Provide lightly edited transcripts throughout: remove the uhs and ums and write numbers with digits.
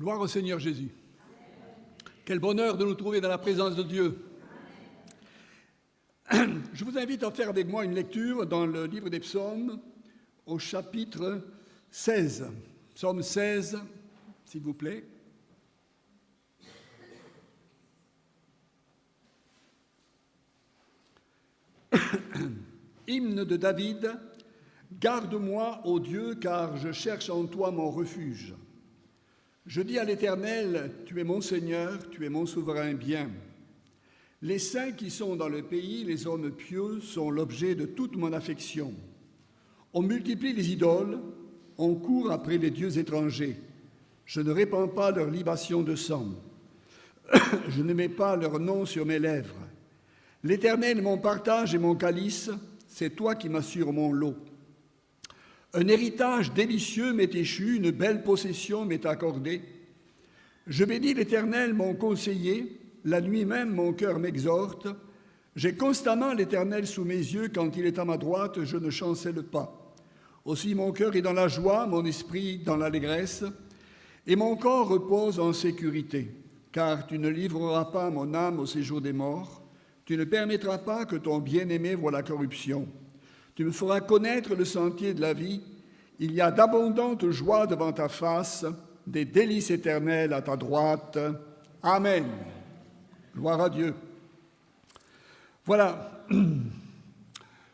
Gloire au Seigneur Jésus. Quel bonheur de nous trouver dans la présence de Dieu. Je vous invite à faire avec moi une lecture dans le livre des psaumes au chapitre 16. Psaume 16, s'il vous plaît. Hymne de David. Garde-moi, ô Dieu, car je cherche en toi mon refuge. Je dis à l'Éternel, tu es mon Seigneur, tu es mon souverain bien. Les saints qui sont dans le pays, les hommes pieux, sont l'objet de toute mon affection. On multiplie les idoles, on court après les dieux étrangers. Je ne répands pas leur libation de sang. Je ne mets pas leur nom sur mes lèvres. L'Éternel, mon partage et mon calice, c'est toi qui m'assures mon lot. Un héritage délicieux m'est échu, une belle possession m'est accordée. Je bénis l'Éternel, mon conseiller, la nuit même mon cœur m'exhorte. J'ai constamment l'Éternel sous mes yeux, quand il est à ma droite, je ne chancelle pas. Aussi mon cœur est dans la joie, mon esprit dans l'allégresse, et mon corps repose en sécurité, car tu ne livreras pas mon âme au séjour des morts, tu ne permettras pas que ton bien-aimé voie la corruption. Tu me feras connaître le sentier de la vie. Il y a d'abondantes joies devant ta face, des délices éternelles à ta droite. Amen. Gloire à Dieu. Voilà.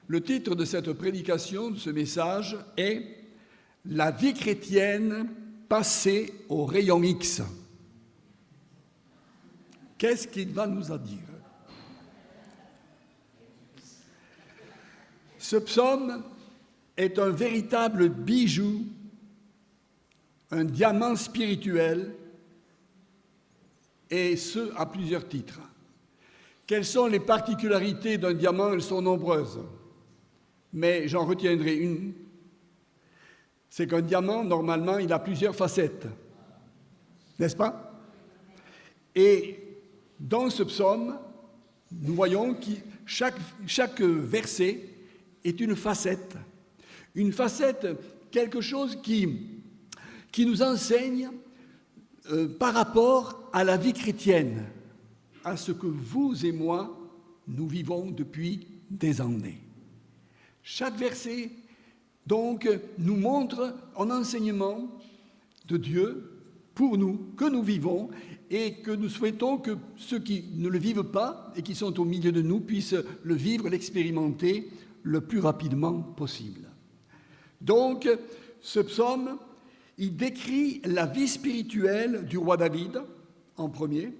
Le titre de cette prédication, de ce message, est « La vie chrétienne passée au rayon X ». Qu'est-ce qu'il va nous en dire ? Ce psaume est un véritable bijou, un diamant spirituel, et ce, à plusieurs titres. Quelles sont les particularités d'un diamant? Elles sont nombreuses, mais j'en retiendrai une. C'est qu'un diamant, normalement, il a plusieurs facettes, n'est-ce pas? Et dans ce psaume, nous voyons que chaque verset est une facette, quelque chose qui nous enseigne par rapport à la vie chrétienne, à ce que vous et moi, nous vivons depuis des années. Chaque verset, donc, nous montre un enseignement de Dieu pour nous, que nous vivons, et que nous souhaitons que ceux qui ne le vivent pas et qui sont au milieu de nous puissent le vivre, l'expérimenter le plus rapidement possible. Donc, ce psaume, il décrit la vie spirituelle du roi David, en premier,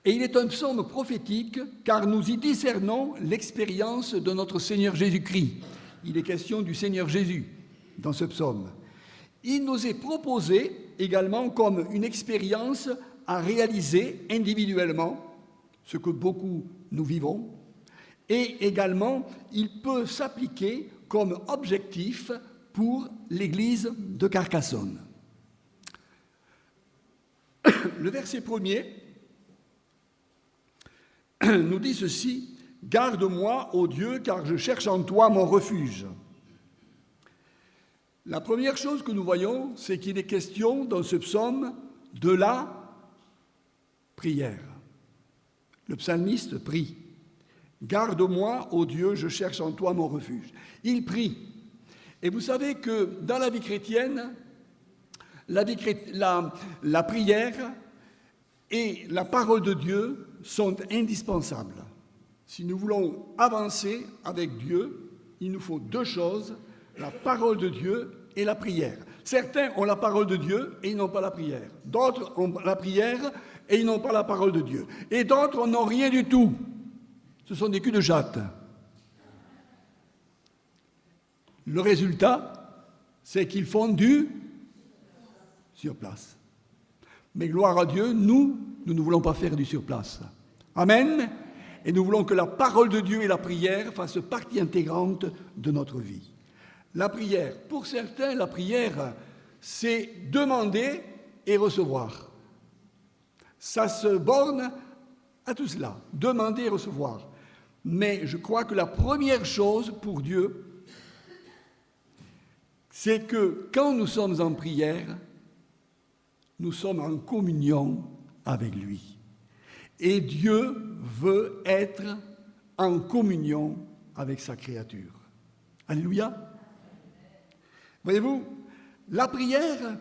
et il est un psaume prophétique, car nous y discernons l'expérience de notre Seigneur Jésus-Christ. Il est question du Seigneur Jésus dans ce psaume. Il nous est proposé également comme une expérience à réaliser individuellement, ce que beaucoup nous vivons, et également, il peut s'appliquer comme objectif pour l'Église de Carcassonne. Le verset premier nous dit ceci, « Garde-moi, ô Dieu, car je cherche en toi mon refuge. » La première chose que nous voyons, c'est qu'il est question dans ce psaume de la prière. Le psalmiste prie. Garde-moi, ô Dieu, je cherche en toi mon refuge. Il prie. Et vous savez que dans la vie chrétienne, la prière et la parole de Dieu sont indispensables. Si nous voulons avancer avec Dieu, il nous faut deux choses, la parole de Dieu et la prière. Certains ont la parole de Dieu et ils n'ont pas la prière. D'autres ont la prière et ils n'ont pas la parole de Dieu. Et d'autres n'ont rien du tout. Ce sont des culs de jatte. Le résultat, c'est qu'ils font du sur place. Mais gloire à Dieu, nous ne voulons pas faire du sur place. Amen. Et nous voulons que la parole de Dieu et la prière fassent partie intégrante de notre vie. La prière, pour certains, la prière, c'est demander et recevoir. Ça se borne à tout cela, demander et recevoir. Mais je crois que la première chose pour Dieu, c'est que quand nous sommes en prière, nous sommes en communion avec lui. Et Dieu veut être en communion avec sa créature. Alléluia. Voyez-vous, la prière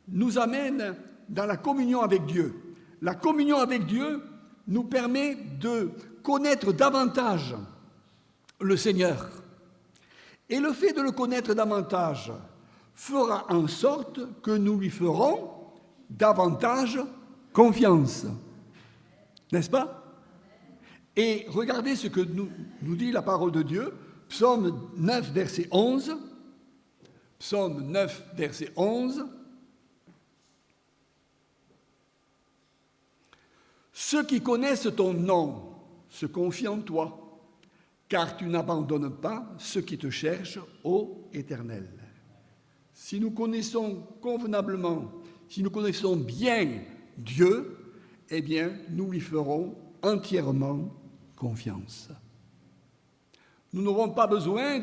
nous amène dans la communion avec Dieu. La communion avec Dieu nous permet de connaître davantage le Seigneur. Et le fait de le connaître davantage fera en sorte que nous lui ferons davantage confiance. N'est-ce pas? Et regardez ce que nous dit la parole de Dieu, Psaume 9, verset 11. Psaume 9, verset 11. Ceux qui connaissent ton nom se confient en toi, car tu n'abandonnes pas ceux qui te cherchent, ô Éternel. Si nous connaissons convenablement, si nous connaissons bien Dieu, eh bien, nous lui ferons entièrement confiance. Nous n'aurons pas besoin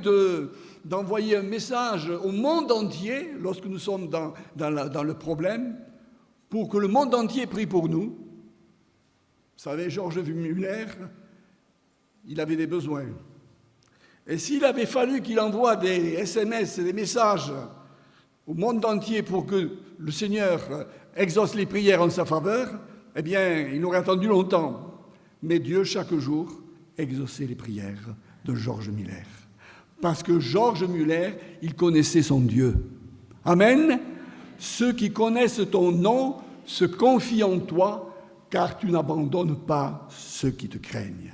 d'envoyer un message au monde entier lorsque nous sommes dans le problème, pour que le monde entier prie pour nous. Vous savez, Georges Muller, il avait des besoins. Et s'il avait fallu qu'il envoie des SMS, des messages au monde entier pour que le Seigneur exauce les prières en sa faveur, eh bien, il aurait attendu longtemps. Mais Dieu, chaque jour, exauçait les prières de Georges Muller. Parce que Georges Muller, il connaissait son Dieu. Amen. Ceux qui connaissent ton nom se confient en toi, car tu n'abandonnes pas ceux qui te craignent.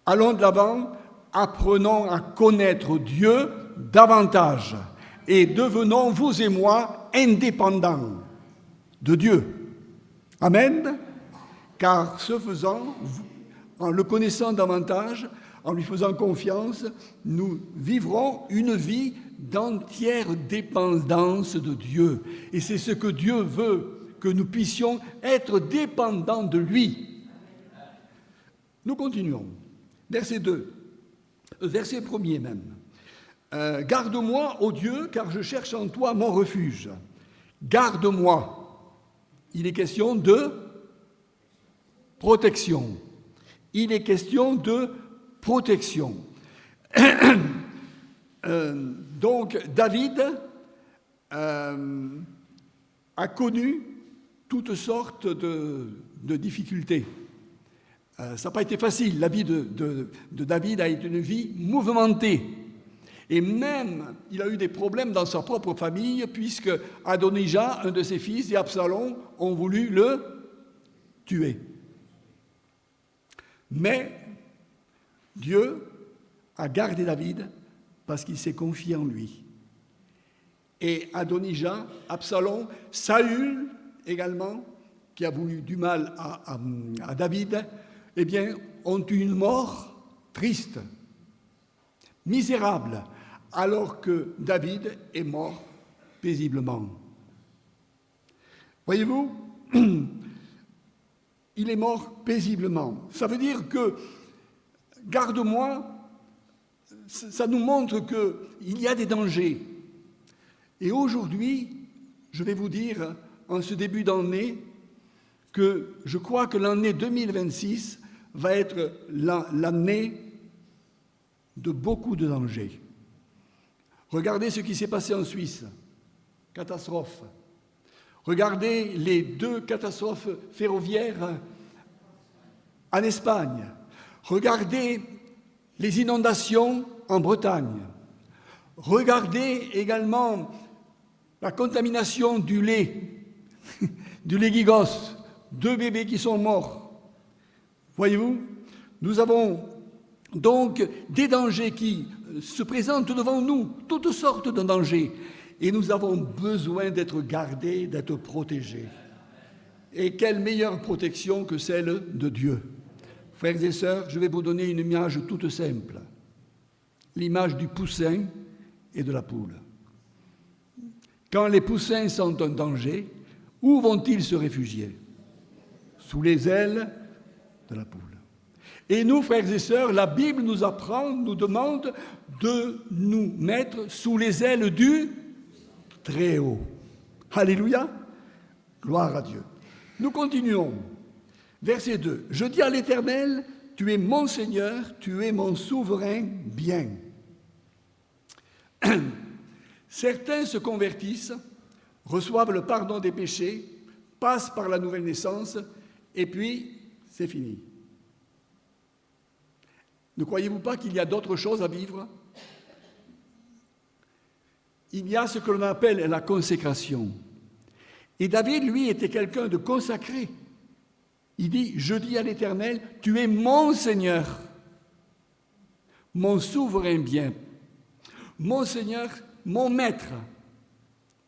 Allons de l'avant, apprenons à connaître Dieu davantage et devenons, vous et moi, indépendants de Dieu. Amen. Car ce faisant, en le connaissant davantage, en lui faisant confiance, nous vivrons une vie d'entière dépendance de Dieu. Et c'est ce que Dieu veut, que nous puissions être dépendants de lui. Nous continuons. Verset 2, verset 1er même. Garde-moi, ô Dieu, car je cherche en toi mon refuge. Garde-moi. Il est question de protection. Il est question de protection. Donc, David a connu toutes sortes de difficultés. Ça n'a pas été facile. La vie de David a été une vie mouvementée. Et même, il a eu des problèmes dans sa propre famille, puisque Adonijah, un de ses fils, et Absalom ont voulu le tuer. Mais Dieu a gardé David parce qu'il s'est confié en lui. Et Adonijah, Absalom, Saül également, qui a voulu du mal à David, eh bien, ont eu une mort triste, misérable, alors que David est mort paisiblement. Voyez-vous, il est mort paisiblement. Ça veut dire que, garde-moi, ça nous montre qu'il y a des dangers. Et aujourd'hui, je vais vous dire, en ce début d'année, que je crois que l'année 2026 va être l'année de beaucoup de dangers. Regardez ce qui s'est passé en Suisse. Catastrophe. Regardez les 2 catastrophes ferroviaires en Espagne. Regardez les inondations en Bretagne. Regardez également la contamination du lait Gigos, 2 bébés qui sont morts. Voyez-vous, nous avons donc des dangers qui se présentent devant nous, toutes sortes de dangers. Et nous avons besoin d'être gardés, d'être protégés. Et quelle meilleure protection que celle de Dieu. Frères et sœurs, je vais vous donner une image toute simple. L'image du poussin et de la poule. Quand les poussins sont en danger, où vont-ils se réfugier? Sous les ailes de la poule. Et nous, frères et sœurs, la Bible nous apprend, nous demande de nous mettre sous les ailes du Très-Haut. Alléluia. Gloire à Dieu. Nous continuons. Verset 2. Je dis à l'Éternel, tu es mon Seigneur, tu es mon souverain bien. Certains se convertissent, reçoivent le pardon des péchés, passent par la nouvelle naissance, et puis c'est fini. Ne croyez-vous pas qu'il y a d'autres choses à vivre? Il y a ce que l'on appelle la consécration. Et David, lui, était quelqu'un de consacré. Il dit, je dis à l'Éternel, tu es mon Seigneur, mon souverain bien, mon Seigneur, mon maître.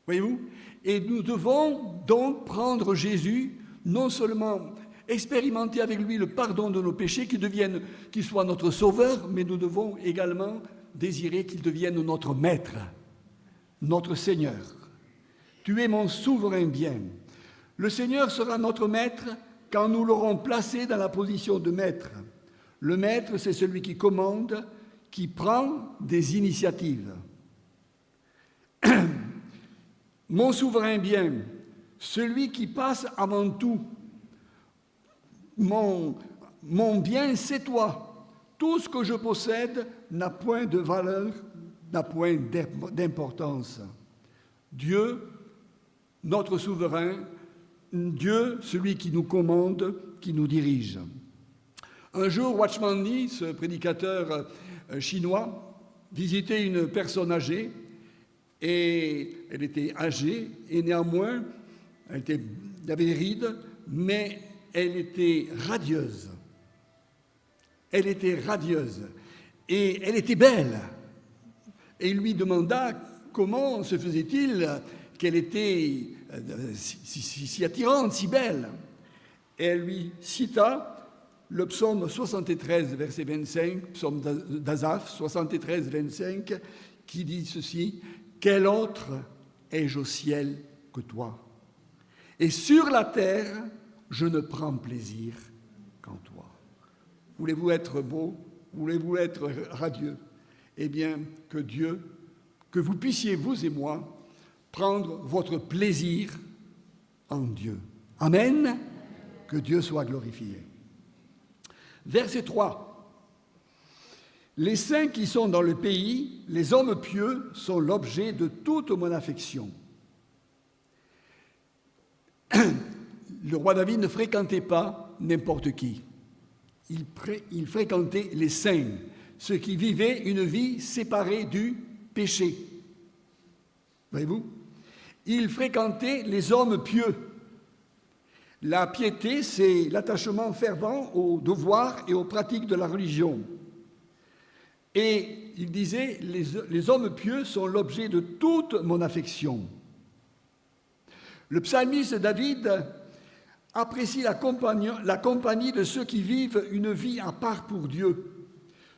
Voyez-vous? Et nous devons donc prendre Jésus, non seulement expérimenter avec lui le pardon de nos péchés, qu'il soit notre sauveur, mais nous devons également désirer qu'il devienne notre maître, notre Seigneur. Tu es mon souverain bien. Le Seigneur sera notre maître quand nous l'aurons placé dans la position de maître. Le maître, c'est celui qui commande, qui prend des initiatives. Mon souverain bien, celui qui passe avant tout. Mon bien, c'est toi. Tout ce que je possède n'a point de valeur, n'a point d'importance. Dieu, notre souverain, Dieu, celui qui nous commande, qui nous dirige. Un jour, Watchman Nee, ce prédicateur chinois, visitait une personne âgée, et elle était âgée, et néanmoins, elle avait des rides, mais elle était radieuse. Elle était radieuse, et elle était belle. Et il lui demanda comment se faisait-il qu'elle était si attirante, si belle. Et elle lui cita le psaume 73, verset 25, psaume d'Asaph, 73, 25, qui dit ceci, « Quel autre ai-je au ciel que toi? Et sur la terre, je ne prends plaisir qu'en toi. » Voulez-vous être beau? Voulez-vous être radieux? Eh bien, que vous puissiez, vous et moi, prendre votre plaisir en Dieu. Amen. Que Dieu soit glorifié. Verset 3. Les saints qui sont dans le pays, les hommes pieux, sont l'objet de toute mon affection. Le roi David ne fréquentait pas n'importe qui. Il fréquentait les saints, ceux qui vivaient une vie séparée du péché. Voyez-vous? Il fréquentait les hommes pieux. La piété, c'est l'attachement fervent aux devoirs et aux pratiques de la religion. Et il disait, les hommes pieux sont l'objet de toute mon affection. Le psalmiste David apprécie la compagnie de ceux qui vivent une vie à part pour Dieu.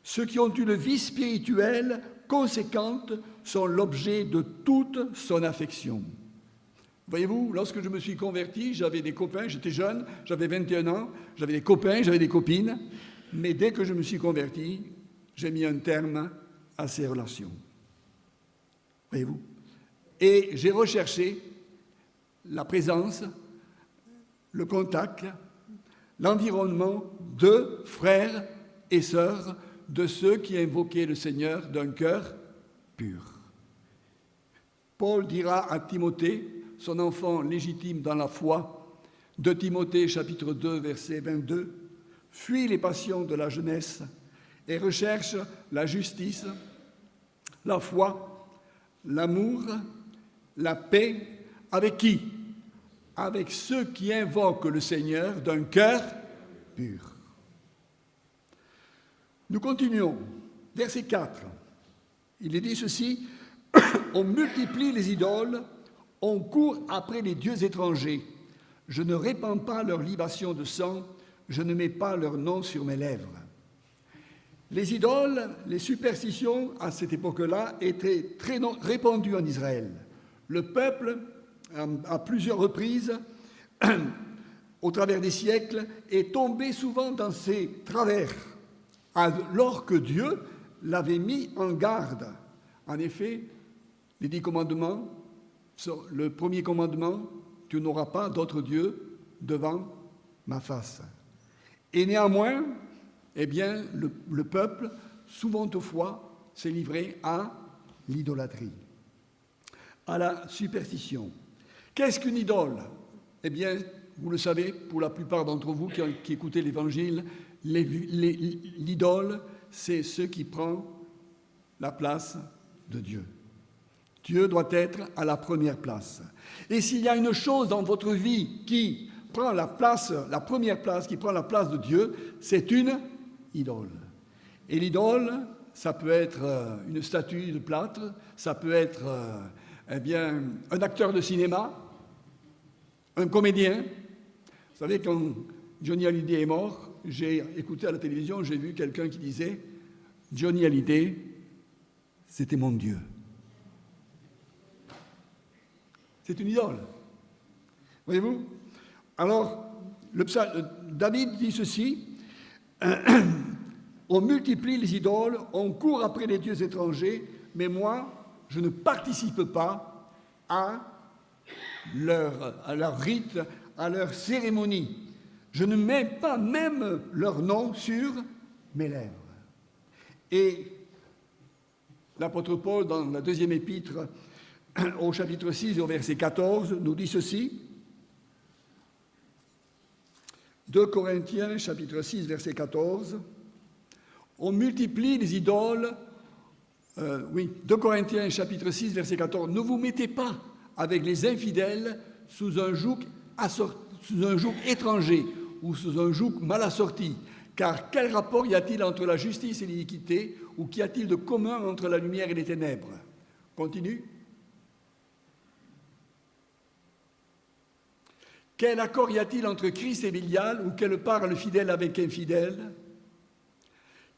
Ceux qui ont une vie spirituelle conséquente sont l'objet de toute son affection. Voyez-vous, lorsque je me suis converti, j'avais des copains, j'étais jeune, j'avais 21 ans, j'avais des copains, j'avais des copines, mais dès que je me suis converti, j'ai mis un terme à ces relations. Voyez-vous? Et j'ai recherché la présence, le contact, l'environnement de frères et sœurs, de ceux qui invoquaient le Seigneur d'un cœur pur. Paul dira à Timothée, son enfant légitime dans la foi, 2 Timothée chapitre 2 verset 22, « Fuis les passions de la jeunesse et recherche la justice, la foi, l'amour, la paix, avec qui? Avec ceux qui invoquent le Seigneur d'un cœur pur. » Nous continuons. Verset 4. Il est dit ceci, « On multiplie les idoles, on court après les dieux étrangers. Je ne répands pas leur libation de sang, je ne mets pas leur nom sur mes lèvres. » Les idoles, les superstitions, à cette époque-là, étaient très répandues en Israël. Le peuple, à plusieurs reprises, au travers des siècles, est tombé souvent dans ces travers, alors que Dieu l'avait mis en garde. En effet, les 10 commandements, le premier commandement, tu n'auras pas d'autre Dieu devant ma face. Et néanmoins, eh bien, le peuple, souvent fois, s'est livré à l'idolâtrie, à la superstition. Qu'est-ce qu'une idole? Eh bien, vous le savez, pour la plupart d'entre vous qui écoutez l'Évangile, l'idole, c'est ce qui prend la place de Dieu. Dieu doit être à la première place. Et s'il y a une chose dans votre vie qui prend la première place, qui prend la place de Dieu, c'est une idole. Et l'idole, ça peut être une statue de plâtre, ça peut être un acteur de cinéma, un comédien. Vous savez, quand Johnny Hallyday est mort, j'ai écouté à la télévision, j'ai vu quelqu'un qui disait « Johnny Hallyday, c'était mon Dieu ». C'est une idole. Voyez-vous? Alors, David dit ceci, « On multiplie les idoles, on court après les dieux étrangers, mais moi, je ne participe pas à leur rite, à leur cérémonie. Je ne mets pas même leur nom sur mes lèvres. » Et l'apôtre Paul, dans la deuxième épître, au chapitre 6, au verset 14, nous dit ceci. 2 Corinthiens, chapitre 6, verset 14. On multiplie les idoles. 2 Corinthiens, chapitre 6, verset 14. Ne vous mettez pas avec les infidèles sous un joug étranger ou sous un joug mal assorti. Car quel rapport y a-t-il entre la justice et l'iniquité, ou qu'y a-t-il de commun entre la lumière et les ténèbres? Continue. Quel accord y a-t-il entre Christ et Bélial, ou quelle part le fidèle avec infidèle?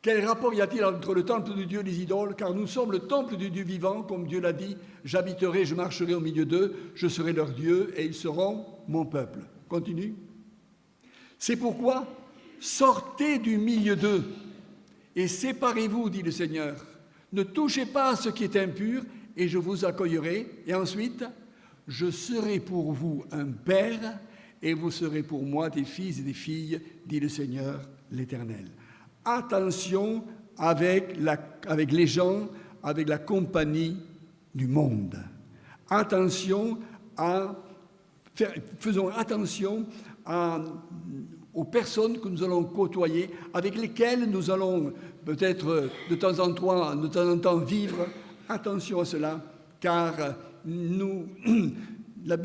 Quel rapport y a-t-il entre le temple de Dieu et les idoles? Car nous sommes le temple du Dieu vivant, comme Dieu l'a dit, j'habiterai, je marcherai au milieu d'eux, je serai leur Dieu, et ils seront mon peuple. Continue. C'est pourquoi, sortez du milieu d'eux, et séparez-vous, dit le Seigneur. Ne touchez pas à ce qui est impur, et je vous accueillerai. Et ensuite, je serai pour vous un père, et vous serez pour moi des fils et des filles, dit le Seigneur l'Éternel. Attention avec les gens, avec la compagnie du monde. Faisons attention aux personnes que nous allons côtoyer, avec lesquelles nous allons peut-être de temps en temps vivre. Attention à cela, car la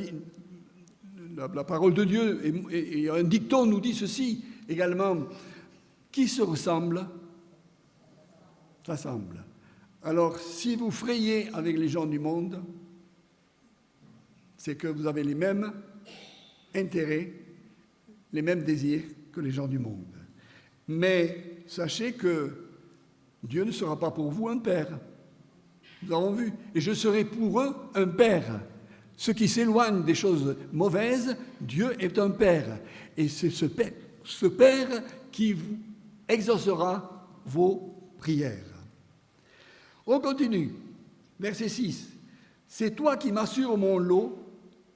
parole de Dieu et un dicton nous dit ceci également. Qui se ressemble, s'assemble. Alors, si vous frayez avec les gens du monde, c'est que vous avez les mêmes intérêts, les mêmes désirs que les gens du monde. Mais sachez que Dieu ne sera pas pour vous un père. Nous avons vu. Et je serai pour eux un père. Ceux qui s'éloignent des choses mauvaises, Dieu est un père. Et c'est ce père qui vous exaucera vos prières. On continue. Verset 6. C'est toi qui m'assures mon lot,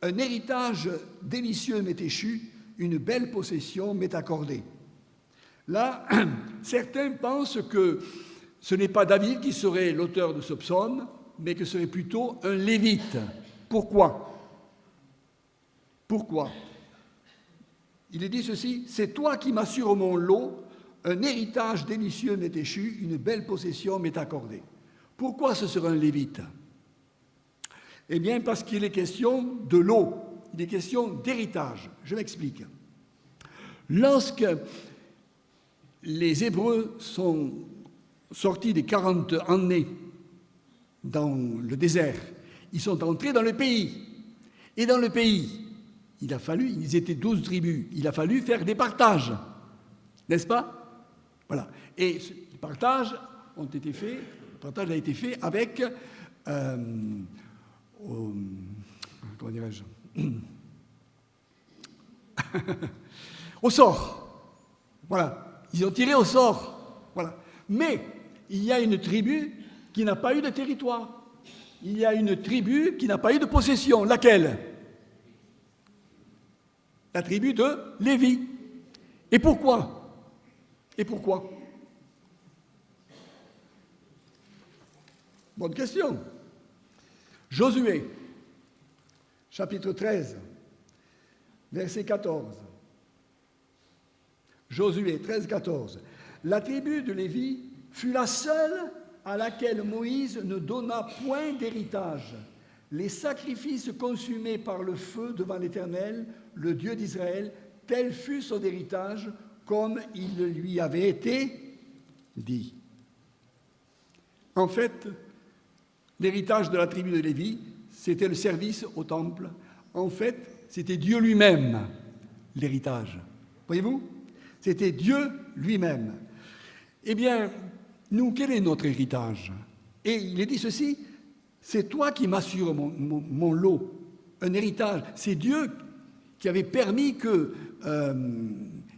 un héritage délicieux m'est échu, une belle possession m'est accordée. Là, certains pensent que ce n'est pas David qui serait l'auteur de ce psaume, mais que ce serait plutôt un lévite. Pourquoi? Il est dit ceci, c'est toi qui m'assures mon lot, un héritage délicieux m'est échu, une belle possession m'est accordée. Pourquoi ce serait un lévite? Eh bien, parce qu'il est question de lot, il est question d'héritage. Je m'explique. Lorsque les Hébreux sont sortis des 40 années dans le désert, ils sont entrés dans le pays. Et dans le pays, ils étaient 12 tribus, il a fallu faire des partages, n'est-ce pas? Voilà. Et les partages a été fait avec, comment dirais-je, au sort. Voilà. Ils ont tiré au sort. Voilà. Mais il y a une tribu qui n'a pas eu de territoire. Il y a une tribu qui n'a pas eu de possession. Laquelle? La tribu de Lévi. Et pourquoi? Et pourquoi? Bonne question. Josué, chapitre 13, verset 14. Josué 13, 14. La tribu de Lévi fut la seule à laquelle Moïse ne donna point d'héritage. Les sacrifices consumés par le feu devant l'Éternel, le Dieu d'Israël, tel fut son héritage, comme il lui avait été dit. En fait, l'héritage de la tribu de Lévi, c'était le service au temple. En fait, c'était Dieu lui-même, l'héritage. Voyez-vous? C'était Dieu lui-même. Eh bien, nous, quel est notre héritage? Et il est dit ceci, c'est toi qui m'assures mon lot, un héritage. C'est Dieu qui avait permis que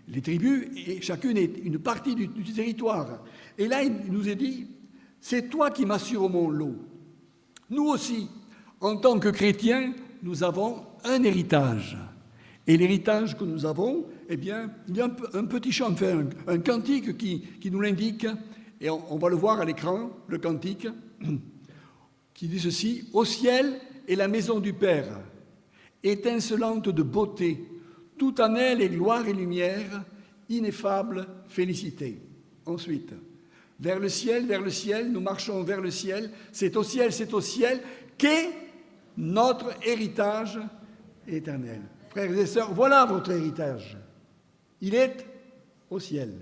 les tribus, et chacune ait une partie du territoire. Et là, il nous est dit, c'est toi qui m'assures mon lot. Nous aussi, en tant que chrétiens, nous avons un héritage. Et l'héritage que nous avons, eh bien, il y a un petit chant, enfin, un cantique qui nous l'indique, et on va le voir à l'écran, le cantique, qui dit ceci, « Au ciel est la maison du Père, étincelante de beauté, tout en elle est gloire et lumière, ineffable félicité. » Ensuite, « vers le ciel, nous marchons vers le ciel, c'est au ciel qu'est notre héritage éternel. » Frères et sœurs, voilà votre héritage. Il est au ciel.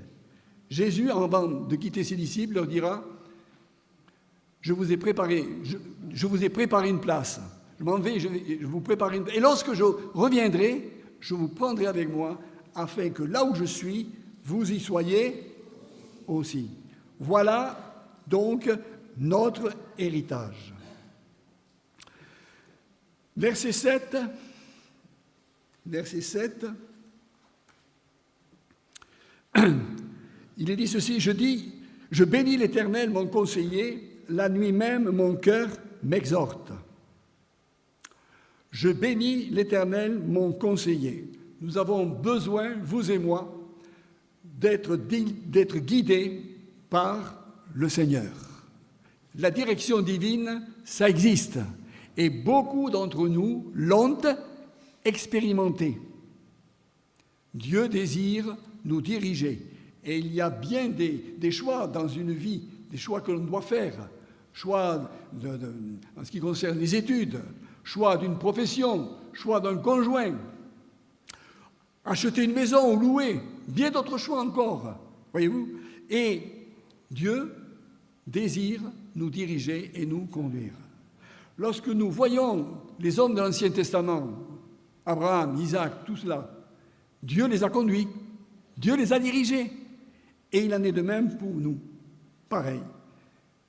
Jésus, avant de quitter ses disciples, leur dira, je vous ai préparé une place. Je m'en vais, je vous prépare une place. Et lorsque je reviendrai, je vous prendrai avec moi, afin que là où je suis, vous y soyez aussi. Voilà donc notre héritage. Verset 7. Il est dit ceci, je bénis l'Éternel, mon conseiller, la nuit même mon cœur m'exhorte. Je bénis l'Éternel, mon conseiller. Nous avons besoin, vous et moi, d'être guidés par le Seigneur. La direction divine, ça existe. Et beaucoup d'entre nous l'ont expérimenté. Dieu désire nous diriger. Et il y a bien des choix dans une vie, des choix que l'on doit faire. Choix en ce qui concerne les études, choix d'une profession, choix d'un conjoint, acheter une maison ou louer, bien d'autres choix encore, voyez-vous. Et Dieu désire nous diriger et nous conduire. Lorsque nous voyons les hommes de l'Ancien Testament, Abraham, Isaac, tout cela, Dieu les a conduits, Dieu les a dirigés. Et il en est de même pour nous. Pareil.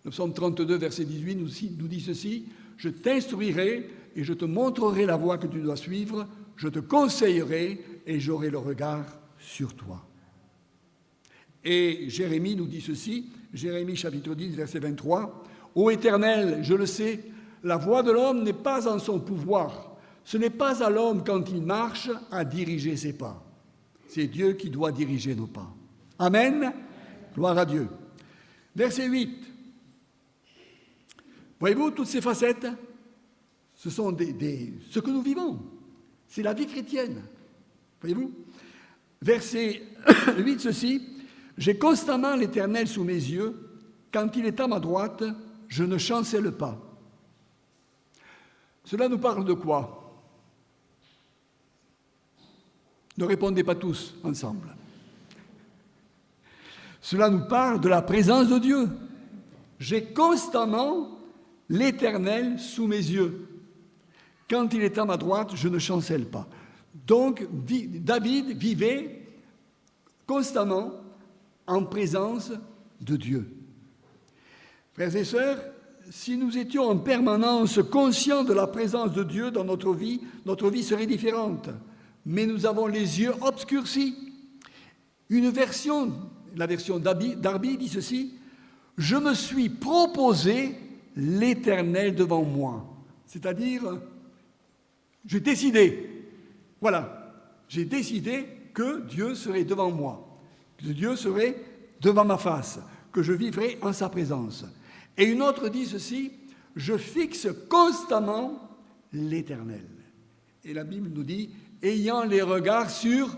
Le psaume 32, verset 18 nous dit ceci, « Je t'instruirai et je te montrerai la voie que tu dois suivre, je te conseillerai et j'aurai le regard sur toi. » Et Jérémie nous dit ceci, Jérémie chapitre 10, verset 23, « Ô Éternel, je le sais, la voie de l'homme n'est pas en son pouvoir. Ce n'est pas à l'homme, quand il marche, à diriger ses pas. C'est Dieu qui doit diriger nos pas. » Amen. Gloire à Dieu. Verset 8. Voyez-vous, toutes ces facettes, ce sont ce que nous vivons. C'est la vie chrétienne. Voyez-vous? Verset 8, ceci. « J'ai constamment l'Éternel sous mes yeux. Quand il est à ma droite, je ne chancelle pas. » Cela nous parle de quoi? Ne répondez pas tous ensemble. Cela nous parle de la présence de Dieu. J'ai constamment l'Éternel sous mes yeux. Quand il est à ma droite, je ne chancelle pas. Donc, David vivait constamment en présence de Dieu. Frères et sœurs, si nous étions en permanence conscients de la présence de Dieu dans notre vie serait différente. Mais nous avons les yeux obscurcis. La version d'Arby dit ceci, « Je me suis proposé l'Éternel devant moi. » C'est-à-dire, j'ai décidé. Voilà. J'ai décidé que Dieu serait devant moi, que Dieu serait devant ma face, que je vivrai en sa présence. Et une autre dit ceci, je fixe constamment l'Éternel. Et la Bible nous dit, ayant les regards sur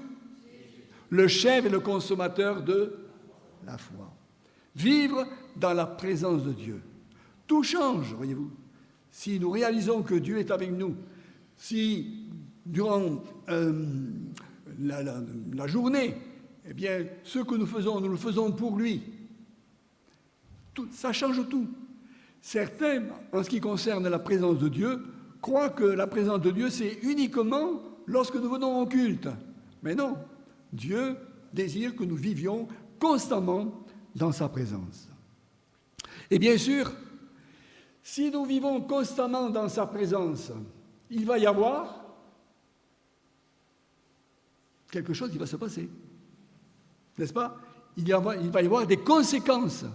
le chef et le consommateur de la foi. Vivre dans la présence de Dieu. Tout change, voyez-vous. Si nous réalisons que Dieu est avec nous, si durant la journée, eh bien, ce que nous le faisons pour lui, ça change tout. Certains, en ce qui concerne la présence de Dieu, croient que la présence de Dieu, c'est uniquement lorsque nous venons au culte. Mais non, Dieu désire que nous vivions constamment dans sa présence. Et bien sûr, si nous vivons constamment dans sa présence, il va y avoir quelque chose qui va se passer. N'est-ce pas? Il va y avoir des conséquences.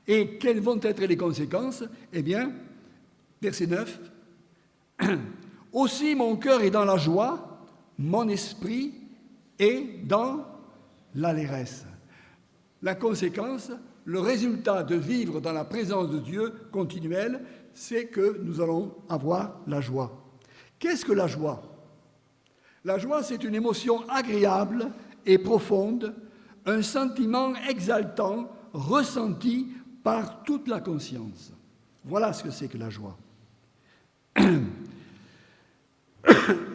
Et quelles vont être les conséquences? Eh bien, verset 9. Aussi mon cœur est dans la joie, mon esprit est dans l'allégresse. La conséquence, le résultat de vivre dans la présence de Dieu continuelle, c'est que nous allons avoir la joie. Qu'est-ce que la joie? La joie, c'est une émotion agréable et profonde, un sentiment exaltant ressenti par toute la conscience. Voilà ce que c'est que la joie.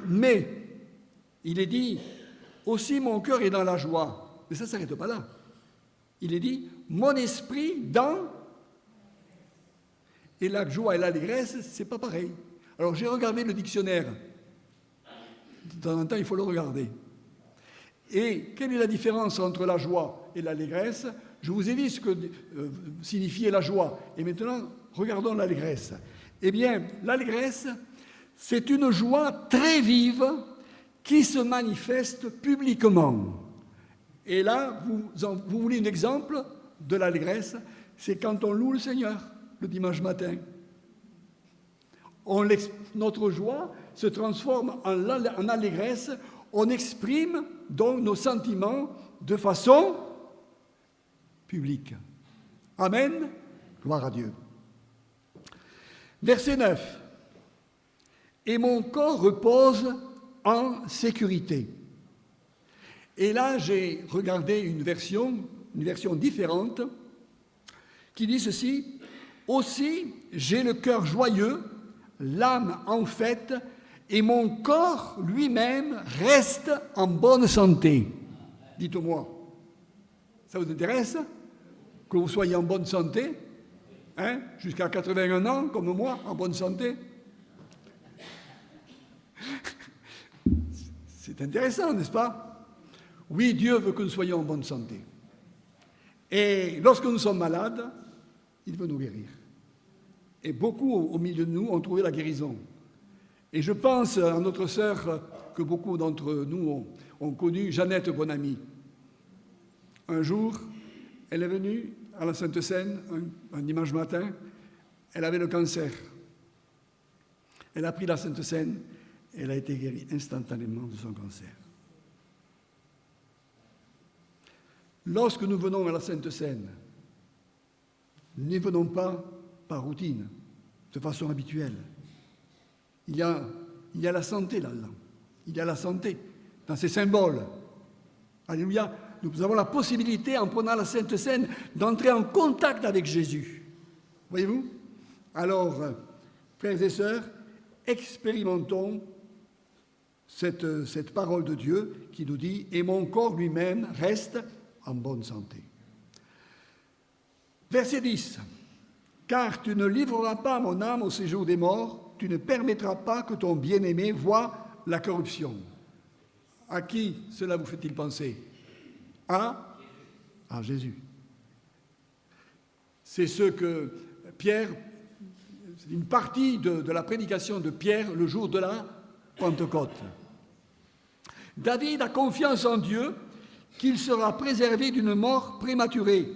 Mais, il est dit, aussi mon cœur est dans la joie. Mais ça ne s'arrête pas là. Il est dit, mon esprit dans... Et la joie et l'allégresse, c'est pas pareil. Alors j'ai regardé le dictionnaire. De temps en temps, il faut le regarder. Et quelle est la différence entre la joie et l'allégresse? Je vous ai dit ce que signifiait la joie. Et maintenant, regardons l'allégresse. Eh bien, l'allégresse, c'est une joie très vive qui se manifeste publiquement. Et là, vous voulez un exemple de l'allégresse? C'est quand on loue le Seigneur le dimanche matin. Notre joie se transforme en allégresse. On exprime donc nos sentiments de façon publique. Amen. Gloire à Dieu. Verset 9. Et mon corps repose en sécurité. Et là, j'ai regardé une version différente qui dit ceci. Aussi, j'ai le cœur joyeux, l'âme en fête, et mon corps lui-même reste en bonne santé. Dites-moi, ça vous intéresse? Que vous soyez en bonne santé? Hein? Jusqu'à 81 ans, comme moi, en bonne santé? C'est intéressant, n'est-ce pas? Oui, Dieu veut que nous soyons en bonne santé. Et lorsque nous sommes malades, il veut nous guérir. Et beaucoup au milieu de nous ont trouvé la guérison. Et je pense à notre sœur que beaucoup d'entre nous ont connue, Jeannette Bonamy. Un jour, elle est venue à la Sainte Seine, un dimanche matin, elle avait le cancer. Elle a pris la Sainte Seine, elle a été guérie instantanément de son cancer. Lorsque nous venons à la Sainte Seine, nous n'y venons pas par routine, de façon habituelle. Il y a la santé là-dedans. Il y a la santé dans ces symboles. Alléluia. Nous avons la possibilité, en prenant la Sainte Seine, d'entrer en contact avec Jésus. Voyez-vous? Alors, frères et sœurs, expérimentons cette parole de Dieu qui nous dit « Et mon corps lui-même reste en bonne santé ». Verset 10. « Car tu ne livreras pas mon âme au séjour des morts, tu ne permettras pas que ton bien-aimé voie la corruption. » À qui cela vous fait-il penser? À Jésus. C'est ce que Pierre, c'est une partie de la prédication de Pierre le jour de la Pentecôte. David a confiance en Dieu qu'il sera préservé d'une mort prématurée.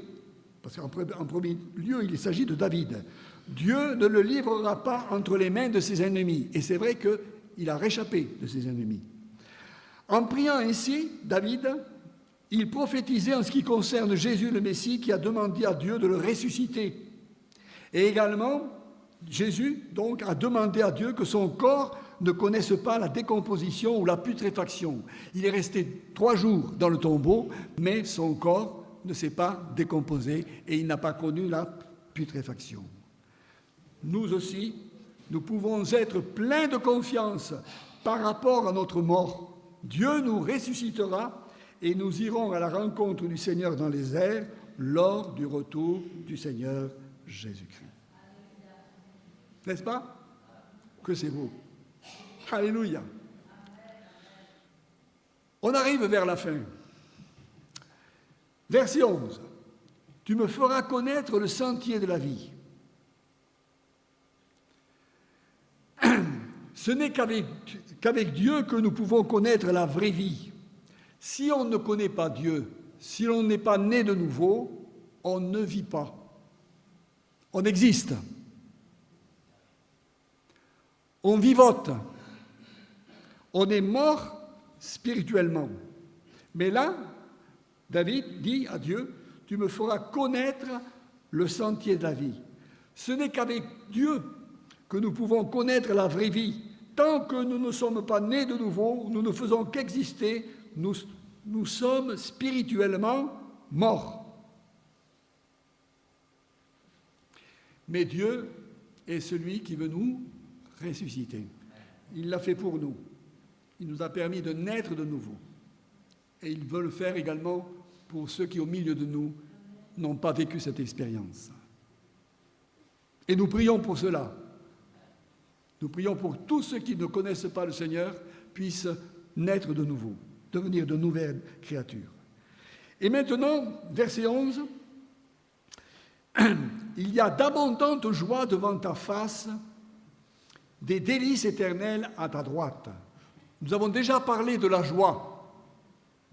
Parce qu'en premier lieu, il s'agit de David. Dieu ne le livrera pas entre les mains de ses ennemis. Et c'est vrai qu'il a réchappé de ses ennemis. En priant ainsi, David, il prophétisait en ce qui concerne Jésus le Messie qui a demandé à Dieu de le ressusciter. Et également, Jésus donc a demandé à Dieu que son corps ne connaisse pas la décomposition ou la putréfaction. Il est resté 3 jours dans le tombeau, mais son corps ne s'est pas décomposé et il n'a pas connu la putréfaction. Nous aussi, nous pouvons être pleins de confiance par rapport à notre mort. Dieu nous ressuscitera et nous irons à la rencontre du Seigneur dans les airs lors du retour du Seigneur Jésus-Christ. N'est-ce pas? Que c'est beau. Alléluia. On arrive vers la fin. Verset 11. Tu me feras connaître le sentier de la vie. Ce n'est qu'avec Dieu que nous pouvons connaître la vraie vie. Si on ne connaît pas Dieu, si l'on n'est pas né de nouveau, on ne vit pas. On existe. On vivote. On est mort spirituellement. Mais là, David dit à Dieu, tu me feras connaître le sentier de la vie. Ce n'est qu'avec Dieu que nous pouvons connaître la vraie vie. Tant que nous ne sommes pas nés de nouveau, nous ne faisons qu'exister, nous sommes spirituellement morts. Mais Dieu est celui qui veut nous ressusciter. Il l'a fait pour nous. Il nous a permis de naître de nouveau. Et il veut le faire également pour ceux qui, au milieu de nous, n'ont pas vécu cette expérience. Et nous prions pour cela. Nous prions pour tous ceux qui ne connaissent pas le Seigneur puissent naître de nouveau, devenir de nouvelles créatures. Et maintenant, verset 11, il y a d'abondantes joies devant ta face, des délices éternelles à ta droite. Nous avons déjà parlé de la joie,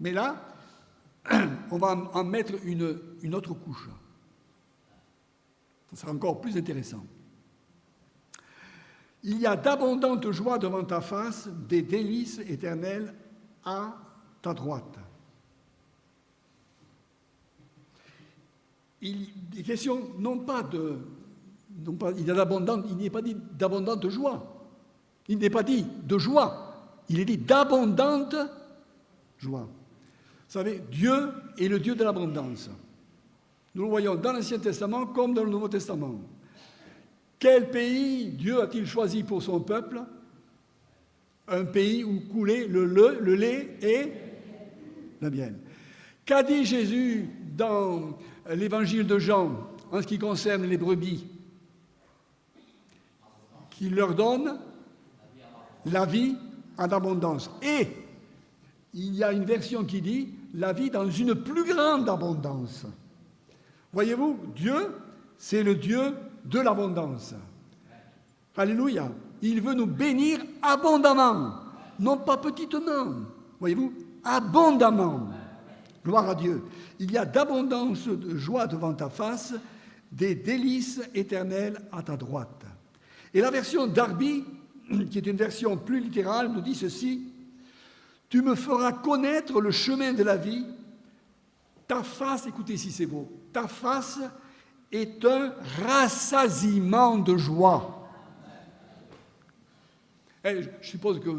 mais là, on va en mettre une autre couche. Ça sera encore plus intéressant. Il y a d'abondantes joies devant ta face, des délices éternelles à ta droite. Il est question il n'est pas dit d'abondante joie. Il n'est pas dit de joie. Il est dit d'abondante joie. Vous savez, Dieu est le Dieu de l'abondance. Nous le voyons dans l'Ancien Testament comme dans le Nouveau Testament. Quel pays Dieu a-t-il choisi pour son peuple? Un pays où coulait le lait et la miel. Qu'a dit Jésus dans l'évangile de Jean en ce qui concerne les brebis? Qu'il leur donne la vie en abondance. Et il y a une version qui dit la vie dans une plus grande abondance. Voyez-vous, Dieu, c'est le Dieu de l'abondance. Alléluia. Il veut nous bénir abondamment, non pas petitement. Voyez-vous, abondamment. Gloire à Dieu. Il y a d'abondance de joie devant ta face, des délices éternelles à ta droite. Et la version Darby, qui est une version plus littérale, nous dit ceci: tu me feras connaître le chemin de la vie. Ta face, écoutez si c'est beau, ta face est un rassasiement de joie. Et je suppose que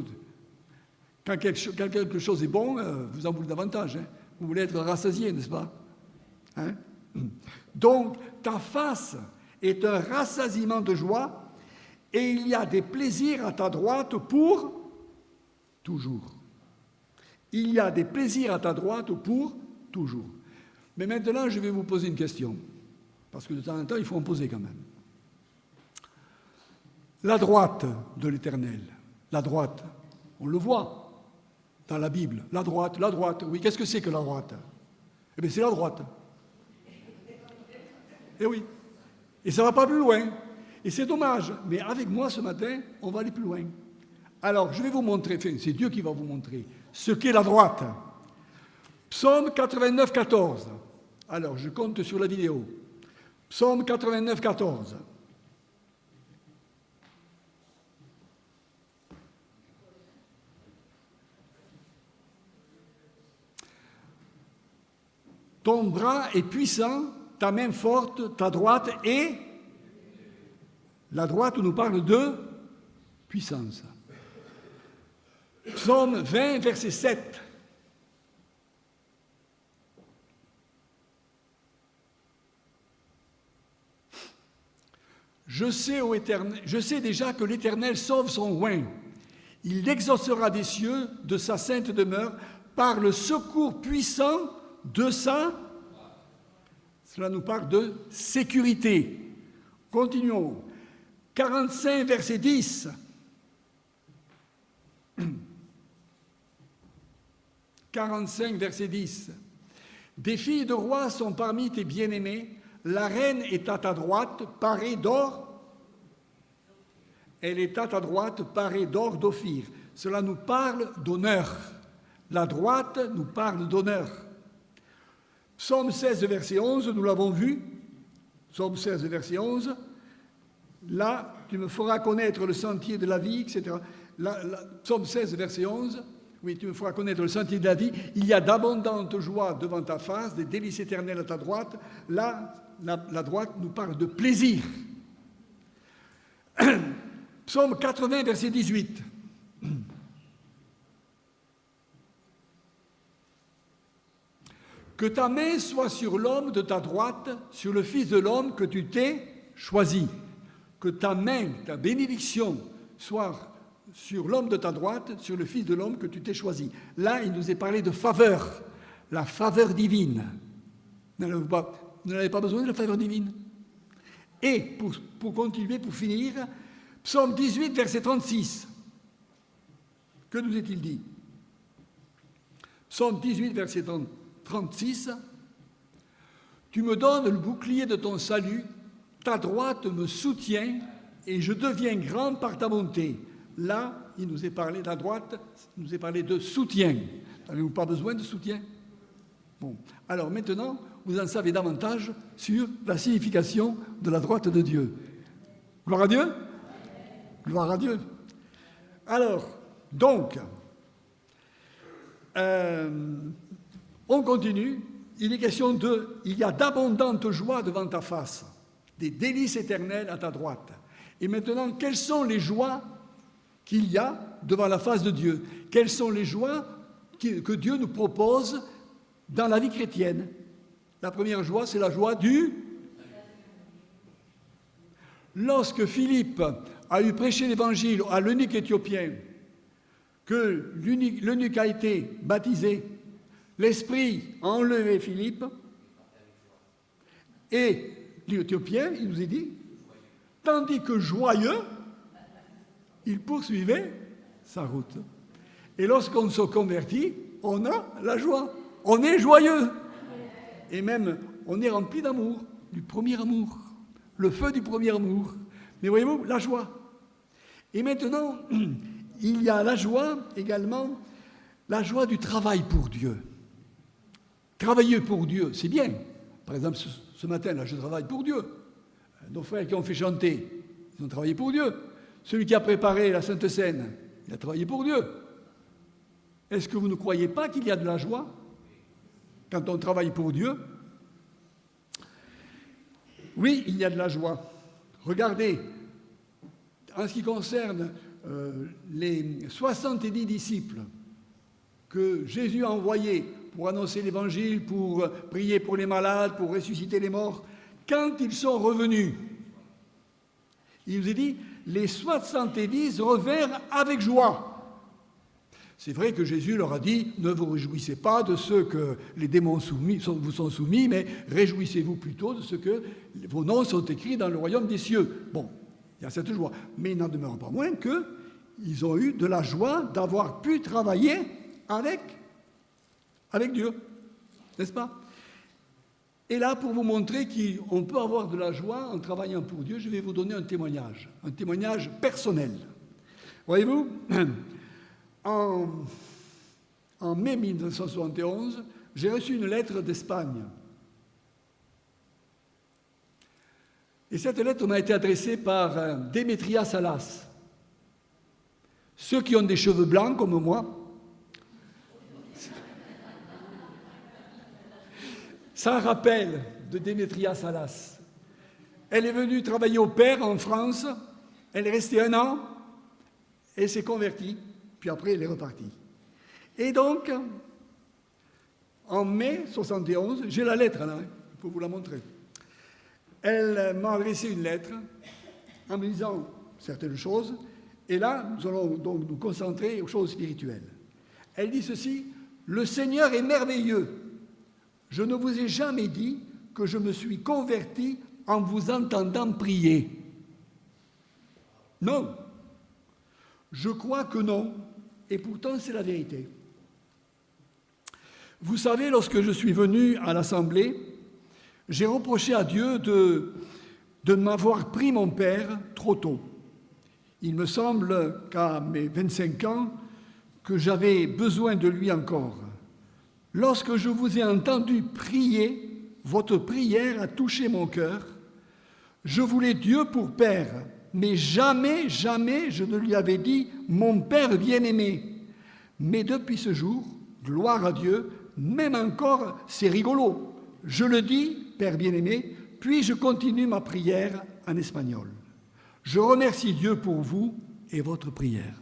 quand quelque chose est bon, vous en voulez davantage. Hein? Vous voulez être rassasié, n'est-ce pas? Hein? Donc, ta face est un rassasiement de joie et il y a des plaisirs à ta droite pour toujours. Il y a des plaisirs à ta droite pour toujours. Mais maintenant, je vais vous poser une question. Parce que de temps en temps, il faut en poser quand même. La droite de l'Éternel, la droite, on le voit dans la Bible. La droite, oui, qu'est-ce que c'est que la droite? Eh bien, c'est la droite. Eh oui. Et ça ne va pas plus loin. Et c'est dommage. Mais avec moi, ce matin, on va aller plus loin. Alors, je vais vous montrer, enfin, c'est Dieu qui va vous montrer ce qu'est la droite. Psaume 89, 14. Alors, je compte sur la vidéo. Psaume 89, 14. Ton bras est puissant, ta main forte, ta droite est... La droite nous parle de puissance. Psaume 20, verset 7. Je sais déjà que l'Éternel sauve son oint. Il l'exaucera des cieux, de sa sainte demeure, par le secours puissant de sa... Cela nous parle de sécurité. Continuons. 45, verset 10. 45, verset 10. Des filles de roi sont parmi tes bien-aimés. La reine est à ta droite, parée d'or. Elle est à ta droite, parée d'or d'Ophir. Cela nous parle d'honneur. La droite nous parle d'honneur. Psaume 16, verset 11, nous l'avons vu. Psaume 16, verset 11. Là, tu me feras connaître le sentier de la vie, etc. Psaume 16, verset 11. Oui, tu me feras connaître le sentier de la vie. Il y a d'abondantes joies devant ta face, des délices éternelles à ta droite. Là, la droite nous parle de plaisir. Psaume 80, verset 18. Que ta main soit sur l'homme de ta droite, sur le Fils de l'homme que tu t'es choisi. Que ta main, ta bénédiction, soit sur l'homme de ta droite, sur le Fils de l'homme que tu t'es choisi. Là, il nous est parlé de faveur, la faveur divine. Vous n'avez pas besoin de la faveur divine? Et, pour continuer, pour finir, Psaume 18, verset 36. Que nous est-il dit? Psaume 18, verset 36. Tu me donnes le bouclier de ton salut, ta droite me soutient et je deviens grand par ta bonté. Là, il nous est parlé, la droite, il nous est parlé de soutien. N'avez-vous pas besoin de soutien? Bon, alors maintenant, vous en savez davantage sur la signification de la droite de Dieu. Gloire à Dieu? Gloire à Dieu. Alors, donc, on continue. Il est question de... Il y a d'abondantes joies devant ta face, des délices éternelles à ta droite. Et maintenant, quelles sont les joies qu'il y a devant la face de Dieu? Quelles sont les joies que Dieu nous propose dans la vie chrétienne? La première joie, c'est la joie du... Lorsque Philippe a eu prêché l'évangile à l'eunuque éthiopien, que l'eunuque a été baptisé, l'Esprit a enlevé Philippe, et l'Éthiopien, il nous est dit, tandis que joyeux, il poursuivait sa route. Et lorsqu'on se convertit, on a la joie, on est joyeux. Et même, on est rempli d'amour, du premier amour, le feu du premier amour. Mais voyez-vous, la joie. Et maintenant, il y a la joie également, la joie du travail pour Dieu. Travailler pour Dieu, c'est bien. Par exemple, ce matin, là, je travaille pour Dieu. Nos frères qui ont fait chanter, ils ont travaillé pour Dieu. Celui qui a préparé la Sainte Seine, il a travaillé pour Dieu. Est-ce que vous ne croyez pas qu'il y a de la joie quand on travaille pour Dieu? Oui, il y a de la joie. Regardez, en ce qui concerne les 70 disciples que Jésus a envoyés pour annoncer l'Évangile, pour prier pour les malades, pour ressusciter les morts, quand ils sont revenus, il nous est dit, les 70 revinrent avec joie. C'est vrai que Jésus leur a dit, ne vous réjouissez pas de ceux que les démons vous sont soumis, mais réjouissez-vous plutôt de ce que vos noms sont écrits dans le royaume des cieux. Bon, il y a cette joie. Mais il n'en demeure pas moins qu'ils ont eu de la joie d'avoir pu travailler avec Dieu, n'est-ce pas? Et là, pour vous montrer qu'on peut avoir de la joie en travaillant pour Dieu, je vais vous donner un témoignage personnel. Voyez-vous, en mai 1971, j'ai reçu une lettre d'Espagne. Et cette lettre m'a été adressée par Démétria Salas. Ceux qui ont des cheveux blancs comme moi, Ça rappelle de Démétria Salas. Elle est venue travailler au Père en France, elle est restée 1 an, elle s'est convertie, puis après elle est repartie. Et donc, en mai 71, j'ai la lettre là, il faut vous la montrer. Elle m'a adressé une lettre en me disant certaines choses, et là, nous allons donc nous concentrer aux choses spirituelles. Elle dit ceci: le Seigneur est merveilleux. Je ne vous ai jamais dit que je me suis converti en vous entendant prier. Non. Je crois que non, et pourtant c'est la vérité. Vous savez, lorsque je suis venu à l'Assemblée, j'ai reproché à Dieu de m'avoir pris mon père trop tôt. Il me semble qu'à mes 25 ans, que j'avais besoin de lui encore. Lorsque je vous ai entendu prier, votre prière a touché mon cœur. Je voulais Dieu pour père, mais jamais, jamais je ne lui avais dit « mon père bien-aimé ». Mais depuis ce jour, gloire à Dieu, même encore, c'est rigolo. Je le dis, père bien-aimé, puis je continue ma prière en espagnol. Je remercie Dieu pour vous et votre prière.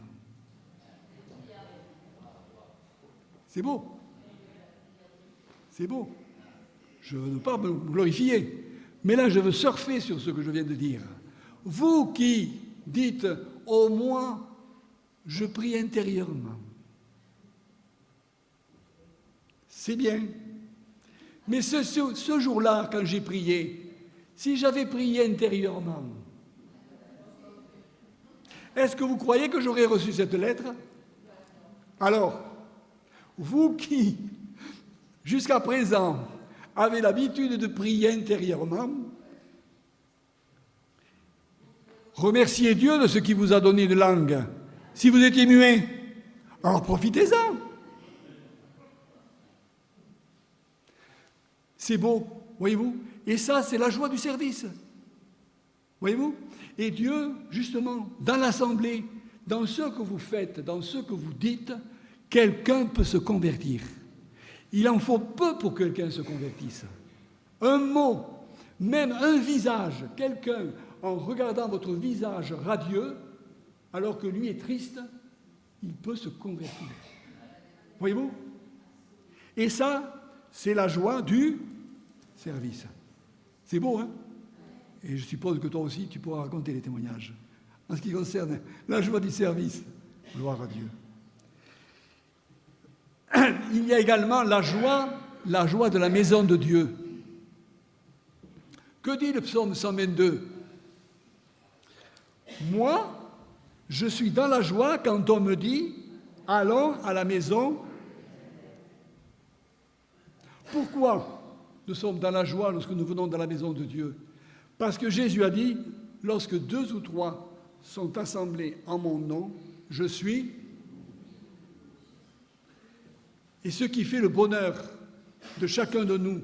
C'est beau. C'est beau. Je ne veux pas me glorifier, mais là je veux surfer sur ce que je viens de dire. Vous qui dites « au moins, je prie intérieurement », c'est bien. Mais ce jour-là, quand j'ai prié, si j'avais prié intérieurement, est-ce que vous croyez que j'aurais reçu cette lettre? Alors, vous qui, jusqu'à présent, avez l'habitude de prier intérieurement, remerciez Dieu de ce qui vous a donné une langue. Si vous étiez muet, alors profitez-en. C'est beau, voyez-vous? Et ça, c'est la joie du service. Voyez-vous? Et Dieu, justement, dans l'Assemblée, dans ce que vous faites, dans ce que vous dites, quelqu'un peut se convertir. Il en faut peu pour que quelqu'un se convertisse. Un mot, même un visage, quelqu'un, en regardant votre visage radieux, alors que lui est triste, il peut se convertir. Voyez-vous? Et ça, c'est la joie du service. C'est beau, hein? Et je suppose que toi aussi, tu pourras raconter les témoignages. En ce qui concerne la joie du service, gloire à Dieu. Il y a également la joie de la maison de Dieu. Que dit le psaume 122? Moi, je suis dans la joie quand on me dit « allons à la maison ». Pourquoi nous sommes dans la joie lorsque nous venons dans la maison de Dieu? Parce que Jésus a dit « lorsque 2 ou 3 sont assemblés en mon nom, je suis ». Et ce qui fait le bonheur de chacun de nous,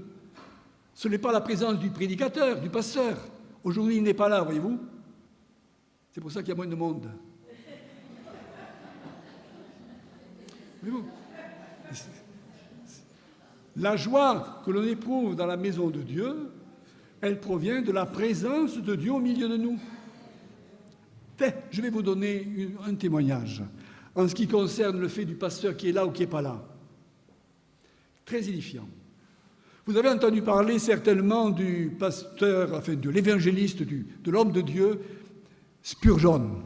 ce n'est pas la présence du prédicateur, du pasteur. Aujourd'hui, il n'est pas là, voyez-vous. C'est pour ça qu'il y a moins de monde. Voyez-vous, la joie que l'on éprouve dans la maison de Dieu, elle provient de la présence de Dieu au milieu de nous. Je vais vous donner un témoignage en ce qui concerne le fait du pasteur qui est là ou qui n'est pas là. Très édifiant. Vous avez entendu parler certainement du pasteur, enfin de l'évangéliste, de l'homme de Dieu, Spurgeon.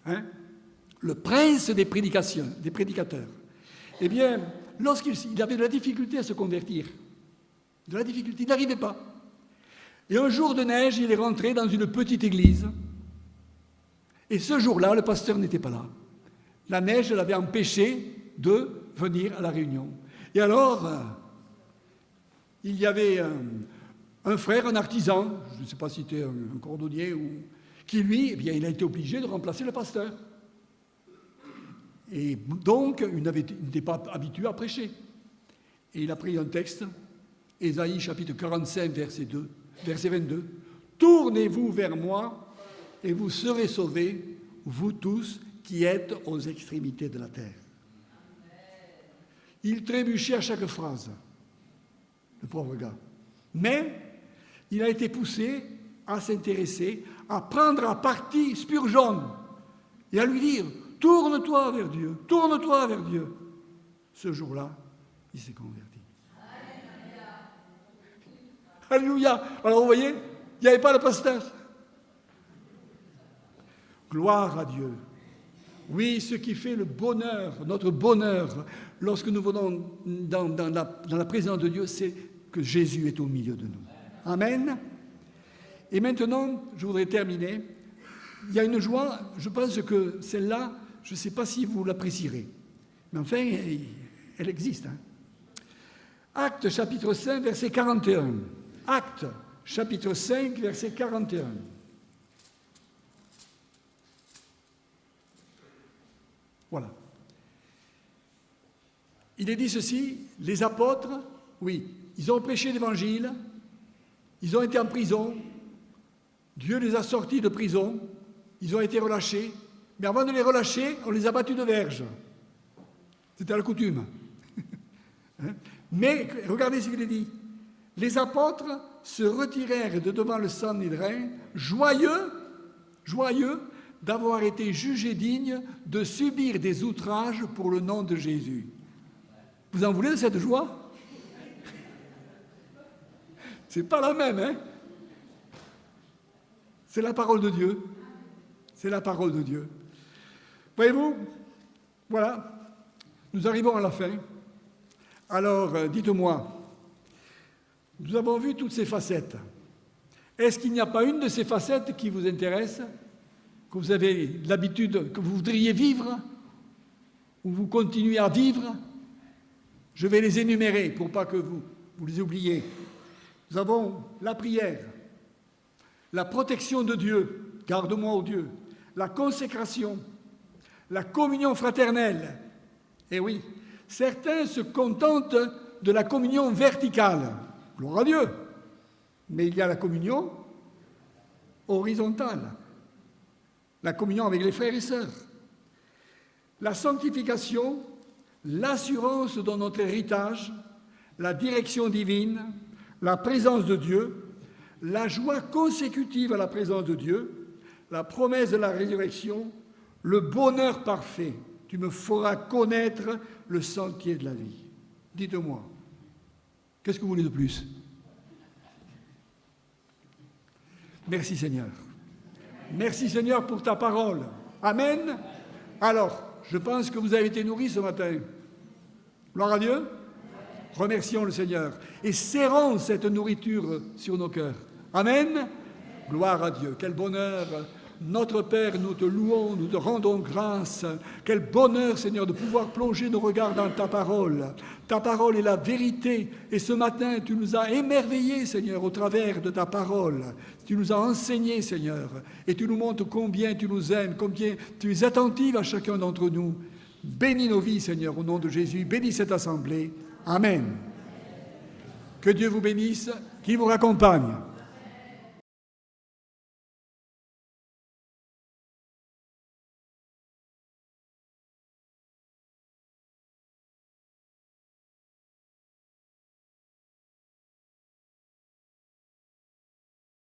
Hein? Le prince des prédicateurs. Eh bien, lorsqu'il avait de la difficulté à se convertir, de la difficulté, il n'arrivait pas. Et un jour de neige, il est rentré dans une petite église. Et ce jour-là, le pasteur n'était pas là. La neige l'avait empêché de venir à la réunion. Et alors, il y avait un frère, un artisan, je ne sais pas si c'était un cordonnier, qui lui, eh bien, il a été obligé de remplacer le pasteur. Et donc, il n'était pas habitué à prêcher. Et il a pris un texte, Ésaïe chapitre 45, verset 22. « Tournez-vous vers moi, et vous serez sauvés, vous tous qui êtes aux extrémités de la terre. » Il trébuchait à chaque phrase. le pauvre gars. Mais il a été poussé à s'intéresser, à prendre à partie Spurgeon et à lui dire « Tourne-toi vers Dieu, tourne-toi vers Dieu ». Ce jour-là, il s'est converti. Alléluia. Alors vous voyez, il n'y avait pas de pasteur. Gloire à Dieu. Oui, ce qui fait le bonheur, notre bonheur, lorsque nous venons dans la présence de Dieu, c'est que Jésus est au milieu de nous. Amen. Et maintenant, je voudrais terminer. Il y a une joie, je pense que celle-là, je ne sais pas si vous l'apprécierez. Mais enfin, elle existe. Actes chapitre 5, verset 41. Actes chapitre 5, verset 41. Voilà. Il est dit ceci, les apôtres, oui, ils ont prêché l'évangile, ils ont été en prison, Dieu les a sortis de prison, ils ont été relâchés, mais avant de les relâcher, on les a battus de verge. C'était la coutume. Mais regardez ce qu'il est dit. Les apôtres se retirèrent de devant le Sanhédrin, joyeux d'avoir été jugés dignes de subir des outrages pour le nom de Jésus. Vous en voulez de cette joie? C'est pas la même, hein? C'est la parole de Dieu. C'est la parole de Dieu. Voyez-vous, voilà, nous arrivons à la fin. Alors, dites-moi, nous avons vu toutes ces facettes. Est-ce qu'il n'y a pas une de ces facettes qui vous intéresse, que vous avez l'habitude, que vous voudriez vivre, ou vous continuez à vivre? Je vais les énumérer pour pas que vous les oubliez. Nous avons la prière, la protection de Dieu, garde-moi ô Dieu, la consécration, la communion fraternelle. Et oui, certains se contentent de la communion verticale, gloire à Dieu, mais il y a la communion horizontale, la communion avec les frères et sœurs, la sanctification, l'assurance de notre héritage, la direction divine, la présence de Dieu, la joie consécutive à la présence de Dieu, la promesse de la résurrection, le bonheur parfait. Tu me feras connaître le sentier de la vie. Dites-moi, qu'est-ce que vous voulez de plus? Merci Seigneur. Merci Seigneur pour ta parole. Amen. Alors, je pense que vous avez été nourris ce matin. Gloire à Dieu. Remercions le Seigneur et serrons cette nourriture sur nos cœurs. Amen. Gloire à Dieu. Quel bonheur. Notre Père, nous te louons, nous te rendons grâce. Quel bonheur, Seigneur, de pouvoir plonger nos regards dans ta parole. Ta parole est la vérité. Et ce matin, tu nous as émerveillés, Seigneur, au travers de ta parole. Tu nous as enseignés, Seigneur. Et tu nous montres combien tu nous aimes, combien tu es attentif à chacun d'entre nous. Bénis nos vies, Seigneur, au nom de Jésus. Bénis cette assemblée. Amen. Que Dieu vous bénisse, qu'il vous raccompagne.